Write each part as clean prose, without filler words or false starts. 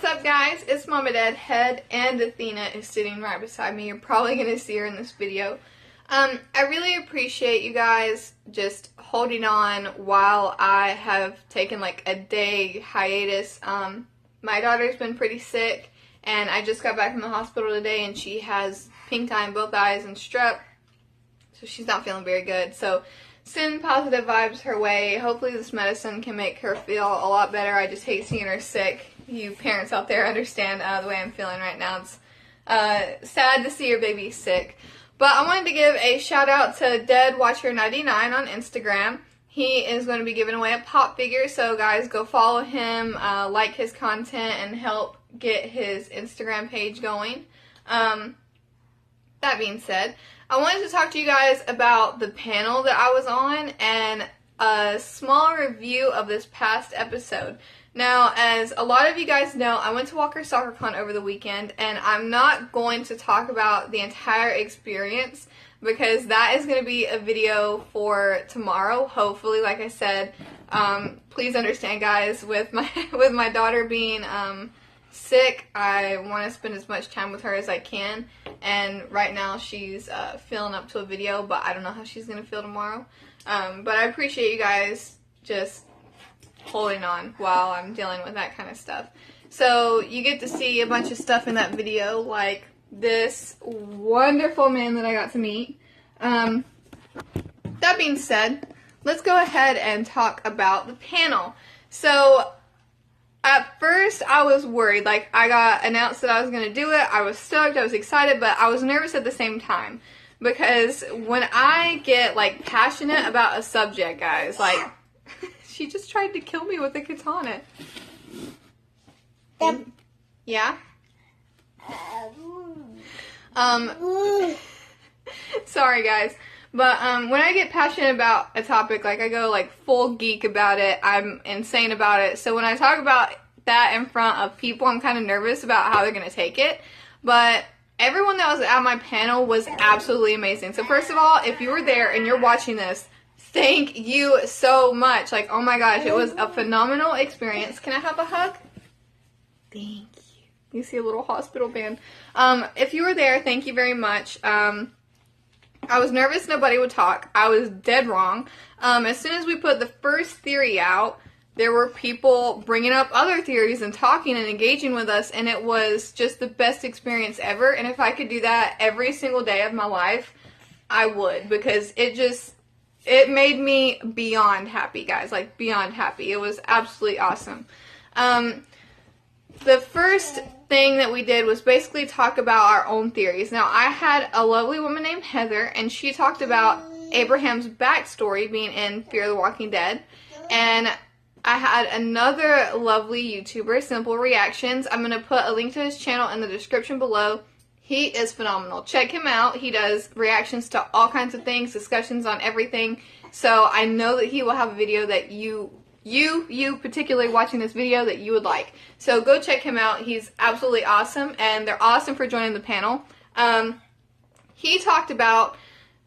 What's up, guys? It's Mama Deadhead, and Athena is sitting right beside me. You're probably going to see her in this video. I really appreciate you guys just holding on while I have taken like a day hiatus. My daughter's been pretty sick, and I just got back from the hospital today, and she has pink eye in both eyes and strep, so she's not feeling very good. So send positive vibes her way. Hopefully this medicine can make her feel a lot better. I just hate seeing her sick. You parents out there understand the way I'm feeling right now. It's sad to see your baby sick. But I wanted to give a shout out to DeadWatcher99 on Instagram. He is going to be giving away a pop figure, so guys, go follow him, like his content, and help get his Instagram page going. That being said, I wanted to talk to you guys about the panel that I was on and a small review of this past episode. Now, as a lot of you guys know, I went to Walker SoccerCon over the weekend, and I'm not going to talk about the entire experience because that is going to be a video for tomorrow, hopefully. Like I said, please understand, guys, with my daughter being sick, I want to spend as much time with her as I can, and right now she's feeling up to a video, but I don't know how she's going to feel tomorrow. But I appreciate you guys just holding on while I'm dealing with that kind of stuff. So you get to see a bunch of stuff in that video, like this wonderful man that I got to meet. That being said, let's go ahead and talk about the panel. So at first I was worried. Like, I got announced that I was going to do it. I was stoked, I was excited, but I was nervous at the same time. Because when I get like passionate about a subject, guys, like she just tried to kill me with a katana. Yeah? Sorry, guys. But when I get passionate about a topic, like I go like full geek about it, I'm insane about it. So when I talk about that in front of people, I'm kind of nervous about how they're going to take it. But everyone that was at my panel was absolutely amazing. So first of all, if you were there and you're watching this, thank you so much. Like, oh my gosh, it was a phenomenal experience. Can I have a hug? Thank you. You see a little hospital band. If you were there, thank you very much. I was nervous nobody would talk. I was dead wrong. As soon as we put the first theory out, there were people bringing up other theories and talking and engaging with us, and it was just the best experience ever. And if I could do that every single day of my life, I would, because it made me beyond happy, guys. Like, beyond happy. It was absolutely awesome. The first thing that we did was basically talk about our own theories. Now, I had a lovely woman named Heather, and she talked about Abraham's backstory being in Fear the Walking Dead. And I had another lovely YouTuber, Simple Reactions. I'm going to put a link to his channel in the description below. He is phenomenal. Check him out. He does reactions to all kinds of things, discussions on everything. So I know that he will have a video that you particularly watching this video, that you would like. So go check him out. He's absolutely awesome, and they're awesome for joining the panel. He talked about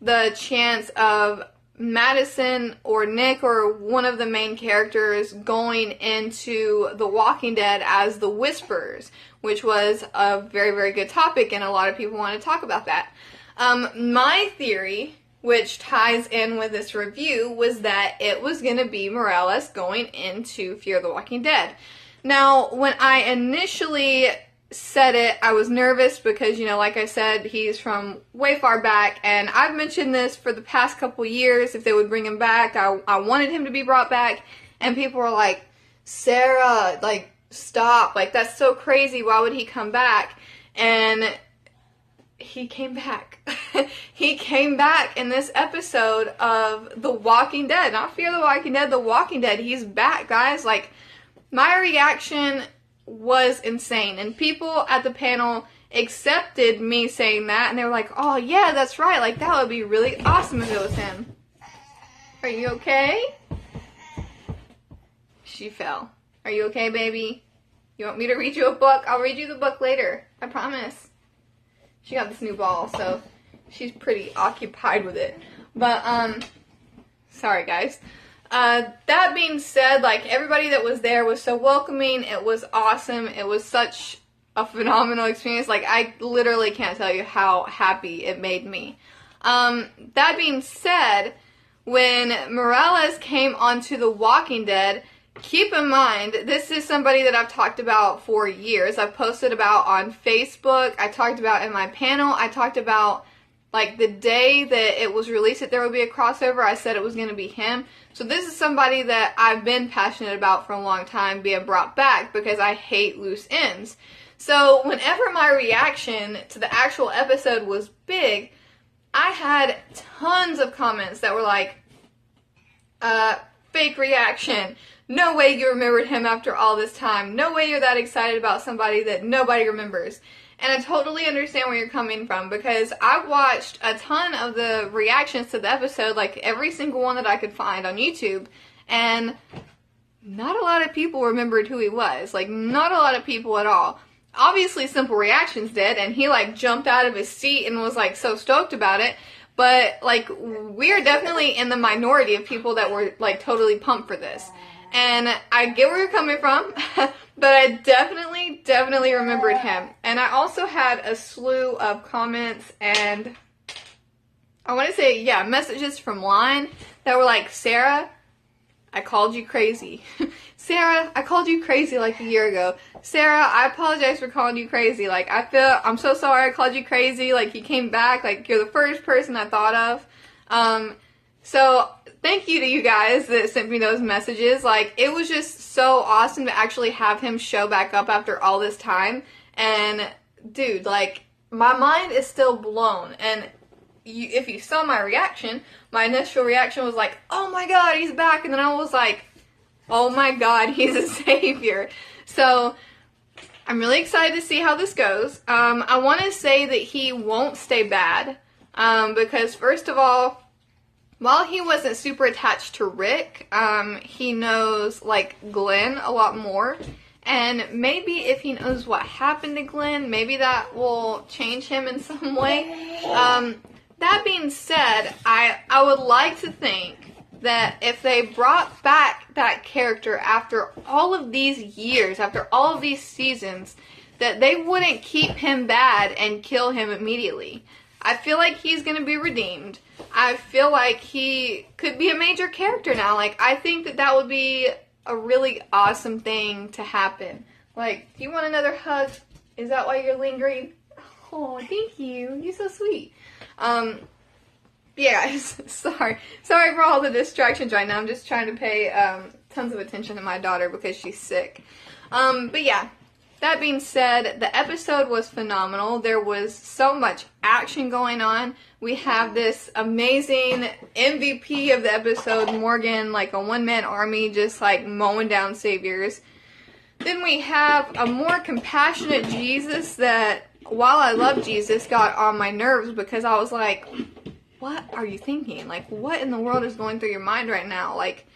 the chance of Madison or Nick or one of the main characters going into The Walking Dead as the Whisperers, which was a very, very good topic, and a lot of people want to talk about that. My theory, which ties in with this review, was that it was going to be Morales going into Fear the Walking Dead. Now, when I initially said it, I was nervous because, you know, like I said, he's from way far back, and I've mentioned this for the past couple years. If they would bring him back, I wanted him to be brought back, and people were like, Sarah, like, stop, like, that's so crazy, why would he come back? And he came back. He came back in this episode of The Walking Dead. Not Fear the Walking Dead, The Walking Dead. He's back, guys. Like, my reaction was insane. And people at the panel accepted me saying that. And they were like, oh, yeah, that's right. Like, that would be really awesome if it was him. Are you okay? She fell. Are you okay, baby? You want me to read you a book? I'll read you the book later. I promise. She got this new ball, so she's pretty occupied with it. But, sorry guys. That being said, like, everybody that was there was so welcoming. It was awesome. It was such a phenomenal experience. Like, I literally can't tell you how happy it made me. That being said, when Morales came onto The Walking Dead, keep in mind, this is somebody that I've talked about for years. I've posted about on Facebook. I talked about in my panel. I talked about, like, the day that it was released that there would be a crossover. I said it was going to be him. So this is somebody that I've been passionate about for a long time being brought back because I hate loose ends. So whenever my reaction to the actual episode was big, I had tons of comments that were like, fake reaction. No way you remembered him after all this time. No way you're that excited about somebody that nobody remembers. And I totally understand where you're coming from because I watched a ton of the reactions to the episode, like every single one that I could find on YouTube, and not a lot of people remembered who he was. Like, not a lot of people at all. Obviously, Simple Reactions did, and he, like, jumped out of his seat and was, like, so stoked about it. But, like, we're definitely in the minority of people that were, like, totally pumped for this. And I get where you're coming from, but I definitely remembered him. And I also had a slew of comments and, I want to say, yeah, messages from Line that were like, Sarah, I called you crazy. Sarah, I called you crazy like a year ago. Sarah, I apologize for calling you crazy. Like, I'm so sorry I called you crazy. Like, you came back. Like, you're the first person I thought of. So, thank you to you guys that sent me those messages. Like, it was just so awesome to actually have him show back up after all this time. And, dude, like, my mind is still blown. And if you saw my reaction, my initial reaction was like, oh my god, he's back. And then I was like, oh my god, he's a savior. So, I'm really excited to see how this goes. I want to say that he won't stay bad. Because, first of all, while he wasn't super attached to Rick, he knows, like, Glenn a lot more. And maybe if he knows what happened to Glenn, maybe that will change him in some way. That being said, I would like to think that if they brought back that character after all of these years, after all of these seasons, that they wouldn't keep him bad and kill him immediately. I feel like he's going to be redeemed. I feel like he could be a major character now. Like, I think that that would be a really awesome thing to happen. Like, do you want another hug? Is that why you're lingering? Oh, thank you. You're so sweet. Yeah, guys, sorry for all the distractions right now. I'm just trying to pay tons of attention to my daughter because she's sick. But yeah, that being said, the episode was phenomenal. There was so much action going on. We have this amazing MVP of the episode, Morgan, like a one-man army, just like mowing down saviors. Then we have a more compassionate Jesus that, while I love Jesus, got on my nerves because I was like, what are you thinking? Like, what in the world is going through your mind right now? Like,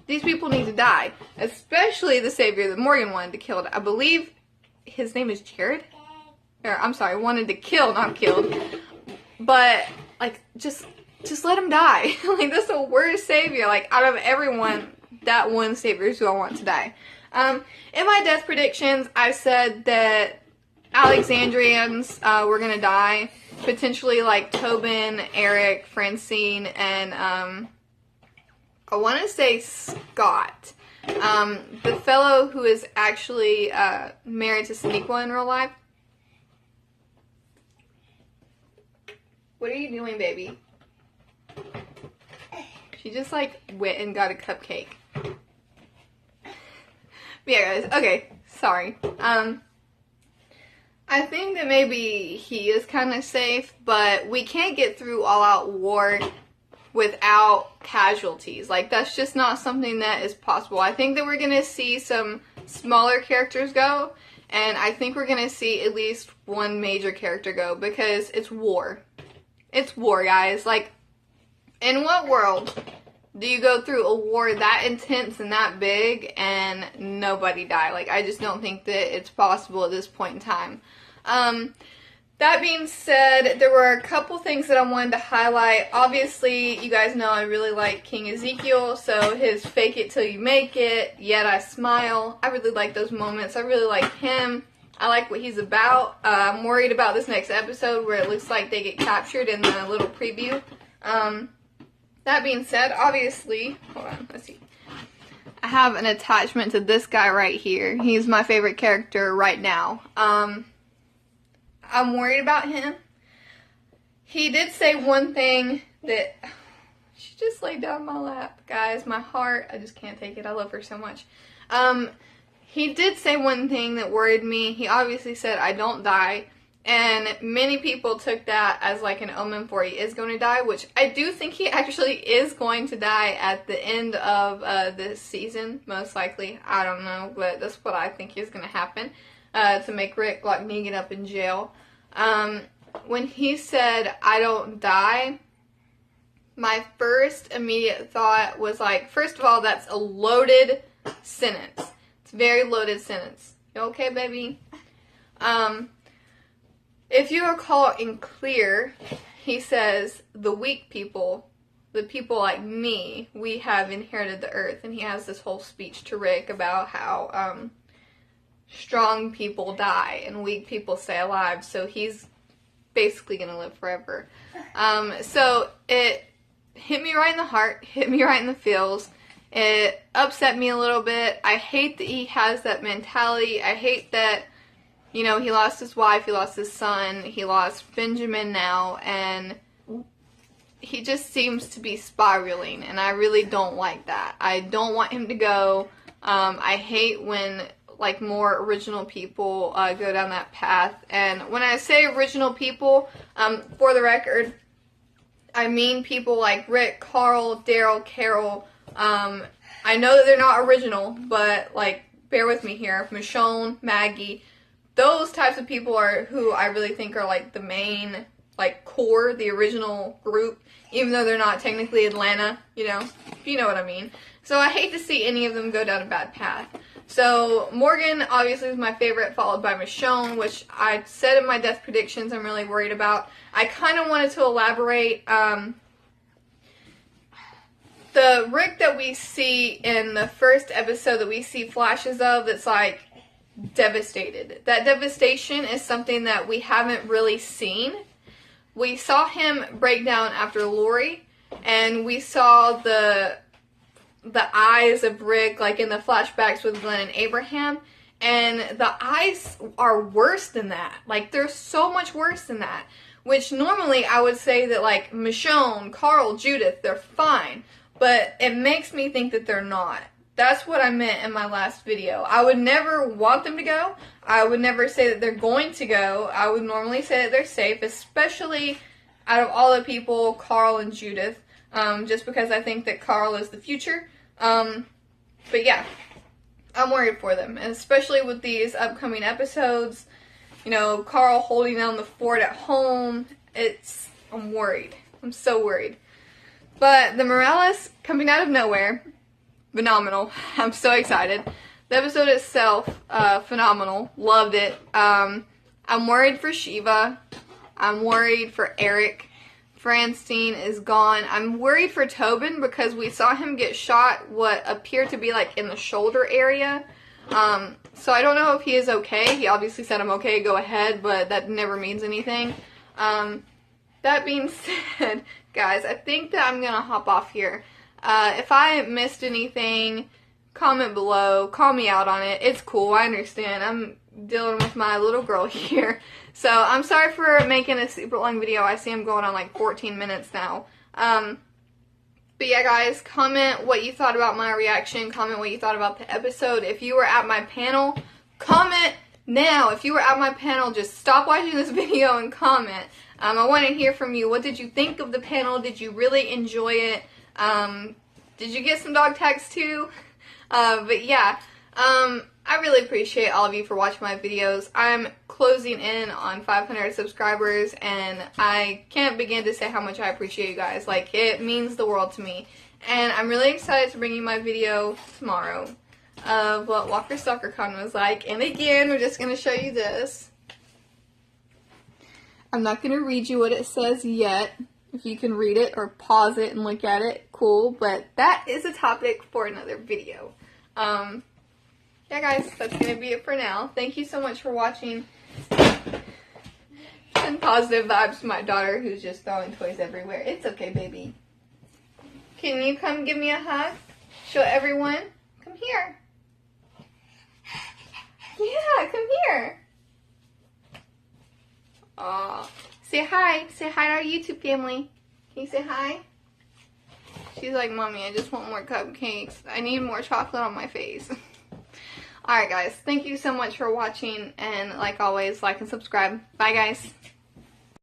these people need to die. Especially the savior that Morgan wanted to kill. I believe his name is Jared? Or, I'm sorry, wanted to kill, not killed. But, like, just let him die. Like, that's the worst savior. Like, out of everyone, that one savior is who I want to die. In my death predictions, I said that Alexandrians were gonna die. Potentially, like, Tobin, Eric, Francine, and, I want to say Scott. The fellow who is actually, married to Sonequa in real life. What are you doing, baby? She just, like, went and got a cupcake. But yeah, guys, okay, sorry. I think that maybe he is kind of safe, but we can't get through all-out war without casualties. Like, that's just not something that is possible. I think that we're going to see some smaller characters go, and I think we're going to see at least one major character go, because it's war. It's war, guys. Like, in what world do you go through a war that intense and that big and nobody die? Like, I just don't think that it's possible at this point in time. That being said, there were a couple things that I wanted to highlight. Obviously, you guys know I really like King Ezekiel, so his fake it till you make it, yet I smile. I really like those moments. I really like him. I like what he's about. I'm worried about this next episode where it looks like they get captured in the little preview. That being said, obviously, hold on, let's see. I have an attachment to this guy right here. He's my favorite character right now. I'm worried about him. He did say one thing that... She just laid down my lap. Guys, my heart, I just can't take it. I love her so much. He did say one thing that worried me. He obviously said, I don't die. And many people took that as like an omen for he is going to die, which I do think he actually is going to die at the end of this season, most likely. I don't know, but that's what I think is going to happen. To make Rick lock Negan up in jail. When he said, I don't die, my first immediate thought was like, first of all, that's a loaded sentence. It's a very loaded sentence. You okay, baby? If you recall in Clear, he says, the weak people, the people like me, we have inherited the earth. And he has this whole speech to Rick about how, strong people die and weak people stay alive, so he's basically gonna live forever. So it hit me right in the heart, hit me right in the feels. It upset me a little bit. I hate that he has that mentality. I hate that, you know, he lost his wife, he lost his son, he lost Benjamin now, and he just seems to be spiraling, and I really don't like that. I don't want him to go. I hate when like more original people go down that path. And when I say original people, for the record, I mean people like Rick, Carl, Daryl, Carol. I know that they're not original, but like bear with me here. Michonne, Maggie, those types of people are who I really think are like the main like core, the original group, even though they're not technically Atlanta, you know what I mean. So I hate to see any of them go down a bad path. So Morgan obviously is my favorite, followed by Michonne, which I said in my death predictions I'm really worried about. I kind of wanted to elaborate. The Rick that we see in the first episode that we see flashes of, that's like devastated. That devastation is something that we haven't really seen. We saw him break down after Lori, and we saw the eyes of Rick, like in the flashbacks with Glenn and Abraham, and the eyes are worse than that. Like, they're so much worse than that, which normally I would say that, like, Michonne, Carl, Judith, they're fine, but it makes me think that they're not. That's what I meant in my last video. I would never want them to go. I would never say that they're going to go. I would normally say that they're safe, especially out of all the people, Carl and Judith, just because I think that Carl is the future. But yeah, I'm worried for them, and especially with these upcoming episodes, you know, Carl holding down the fort at home, I'm worried. I'm so worried. But the Morales coming out of nowhere, phenomenal. I'm so excited. The episode itself, phenomenal. Loved it. I'm worried for Shiva. I'm worried for Eric. Francine is gone. I'm worried for Tobin because we saw him get shot what appeared to be like in the shoulder area. So I don't know if he is okay. He obviously said I'm okay, go ahead, but that never means anything. That being said, guys, I think that I'm gonna hop off here. If I missed anything, comment below, call me out on it. It's cool, I understand. I'm dealing with my little girl here. So I'm sorry for making a super long video. I see I'm going on like 14 minutes now. But yeah, guys, comment what you thought about my reaction. Comment what you thought about the episode. If you were at my panel, comment now. If you were at my panel, just stop watching this video and comment. I want to hear from you. What did you think of the panel? Did you really enjoy it? Did you get some dog tags too? But yeah, I really appreciate all of you for watching my videos. I'm closing in on 500 subscribers, and I can't begin to say how much I appreciate you guys. Like, it means the world to me. And I'm really excited to bring you my video tomorrow of what Walker Stalker Con was like. And again, we're just going to show you this. I'm not going to read you what it says yet. If you can read it or pause it and look at it, cool. But that is a topic for another video. Yeah, guys, that's going to be it for now. Thank you so much for watching. Send positive vibes to my daughter who's just throwing toys everywhere. It's okay, baby. Can you come give me a hug? Show everyone. Come here. Yeah, come here. Aw. Say hi. Say hi to our YouTube family. Can you say hi? She's like, Mommy, I just want more cupcakes. I need more chocolate on my face. Alright, guys. Thank you so much for watching. And like always, like and subscribe. Bye, guys.